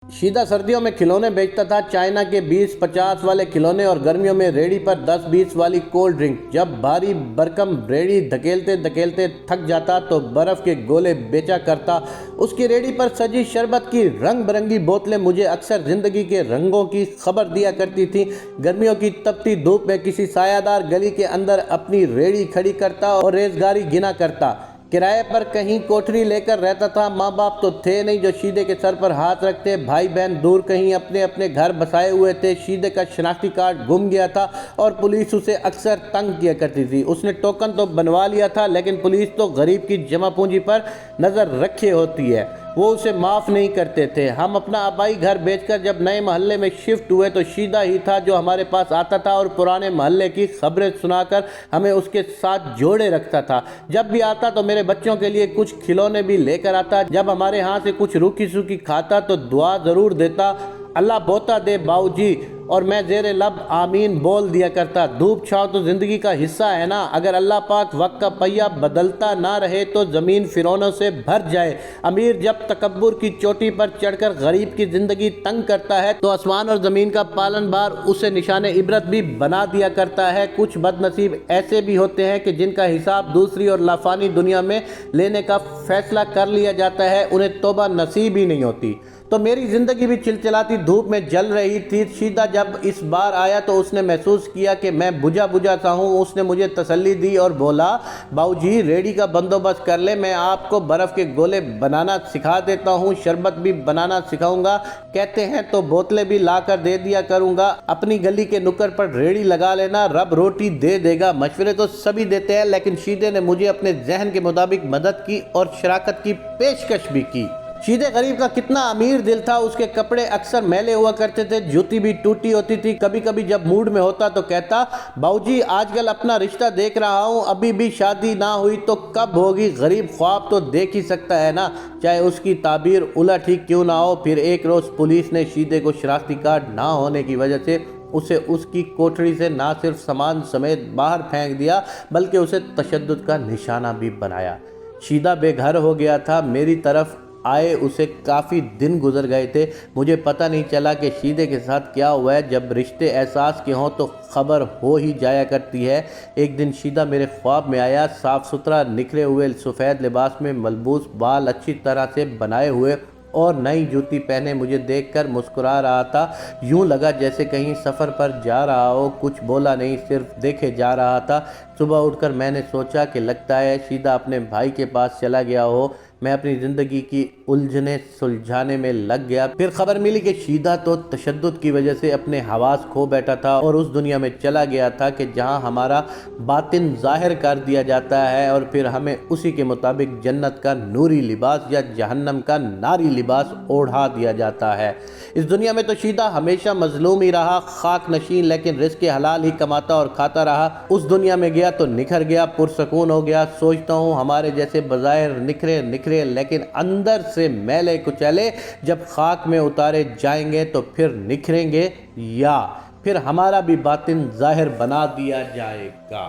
शीदा सर्दियों में खिलौने बेचता था, चाइना के 20-50 वाले खिलौने और गर्मियों में रेडी पर 10-20 वाली कोल्ड ड्रिंक। जब भारी भरकम रेडी धकेलते धकेलते थक जाता तो बर्फ़ के गोले बेचा करता। उसकी रेडी पर सजी शरबत की रंग बिरंगी बोतलें मुझे अक्सर ज़िंदगी के रंगों की खबर दिया करती थी। गर्मियों की तपती धूप में किसी सायादार गली के अंदर अपनी रेडी खड़ी करता और रेज़गारी गिना करता। किराए पर कहीं कोठरी लेकर रहता था। माँ बाप तो थे नहीं जो शीदे के सर पर हाथ रखते। भाई बहन दूर कहीं अपने अपने घर बसाए हुए थे। शीदे का शनाख्ती कार्ड गुम गया था और पुलिस उसे अक्सर तंग किया करती थी। उसने टोकन तो बनवा लिया था, लेकिन पुलिस तो गरीब की जमा पूंजी पर नज़र रखे होती है, वो उसे माफ़ नहीं करते थे। हम अपना आबाई घर बेचकर जब नए मोहल्ले में शिफ्ट हुए तो शीदा ही था जो हमारे पास आता था और पुराने मोहल्ले की खबरें सुनाकर हमें उसके साथ जोड़े रखता था। जब भी आता तो मेरे बच्चों के लिए कुछ खिलौने भी लेकर आता। जब हमारे यहाँ से कुछ रूखी सूखी खाता तो दुआ ज़रूर देता, अल्लाह बोता दे बाऊजी, और मैं ज़ेरे लब आमीन बोल दिया करता। धूप छाँव तो ज़िंदगी का हिस्सा है ना। अगर अल्लाह पाक वक्त का पहिया बदलता ना रहे तो ज़मीन फिरौनों से भर जाए। अमीर जब तकब्बुर की चोटी पर चढ़कर गरीब की ज़िंदगी तंग करता है तो आसमान और ज़मीन का पालन बार उसे निशाने इबरत भी बना दिया करता है। कुछ बदनसीब ऐसे भी होते हैं कि जिनका हिसाब दूसरी और लाफानी दुनिया में लेने का फैसला कर लिया जाता है, उन्हें तौबा नसीब ही नहीं होती। तो मेरी ज़िंदगी भी चिलचिलाती धूप में जल रही थी। शीदा जब इस बार आया तो उसने महसूस किया कि मैं बुझा बुझा सा हूँ। उसने मुझे तसल्ली दी और बोला, बाऊजी रेडी का बंदोबस्त कर ले, मैं आपको बर्फ़ के गोले बनाना सिखा देता हूँ, शरबत भी बनाना सिखाऊंगा। कहते हैं तो बोतलें भी ला कर दे दिया करूँगा। अपनी गली के नुक्कड़ पर रेडी लगा लेना, रब रोटी दे देगा। मशवरे तो सभी देते हैं, लेकिन शीदे ने मुझे अपने जहन के मुताबिक मदद की और शराकत की पेशकश भी की। शीदे गरीब का कितना अमीर दिल था। उसके कपड़े अक्सर मैले हुआ करते थे, जूती भी टूटी होती थी। कभी कभी जब मूड में होता तो कहता, बाऊजी आजकल अपना रिश्ता देख रहा हूँ, अभी भी शादी ना हुई तो कब होगी। गरीब ख्वाब तो देख ही सकता है ना, चाहे उसकी ताबीर उलट ही क्यों ना हो। फिर एक रोज़ पुलिस ने शीदे को शनाख्ती कार्ड ना होने की वजह से उसे उसकी कोठरी से ना सिर्फ सामान समेत बाहर फेंक दिया, बल्कि उसे तशद्दुद का निशाना भी बनाया। शीदा बेघर हो गया था। मेरी तरफ आए उसे काफ़ी दिन गुजर गए थे। मुझे पता नहीं चला कि शीदे के साथ क्या हुआ है। जब रिश्ते एहसास के हों तो ख़बर हो ही जाया करती है। एक दिन शीदा मेरे ख्वाब में आया, साफ़ सुथरा निखरे हुए सफ़ेद लिबास में, मलबूस बाल अच्छी तरह से बनाए हुए और नई जूती पहने मुझे देखकर मुस्कुरा रहा था। यूं लगा जैसे कहीं सफ़र पर जा रहा हो। कुछ बोला नहीं, सिर्फ देखे जा रहा था। सुबह उठकर मैंने सोचा कि लगता है शीदा अपने भाई के पास चला गया हो। मैं अपनी ज़िंदगी की उलझने सुलझाने में लग गया। फिर खबर मिली कि शीदा तो तशद्दुद की वजह से अपने हवास खो बैठा था और उस दुनिया में चला गया था कि जहां हमारा बातिन ज़ाहिर कर दिया जाता है और फिर हमें उसी के मुताबिक जन्नत का नूरी लिबास या जहन्नम का नारी लिबास ओढ़ा दिया जाता है। इस दुनिया में तो शीदा हमेशा मजलूम ही रहा, खाक नशीन, लेकिन रिज़्क़ हलाल ही कमाता और खाता रहा। उस दुनिया में गया तो निखर गया, पुरसकून हो गया। सोचता हूँ हमारे जैसे बज़ाहिर निखरे निखरे लेकिन अंदर से मैले कुचले जब खाक में उतारे जाएंगे तो फिर निखरेंगे या फिर हमारा भी बातिन ज़ाहिर बना दिया जाएगा।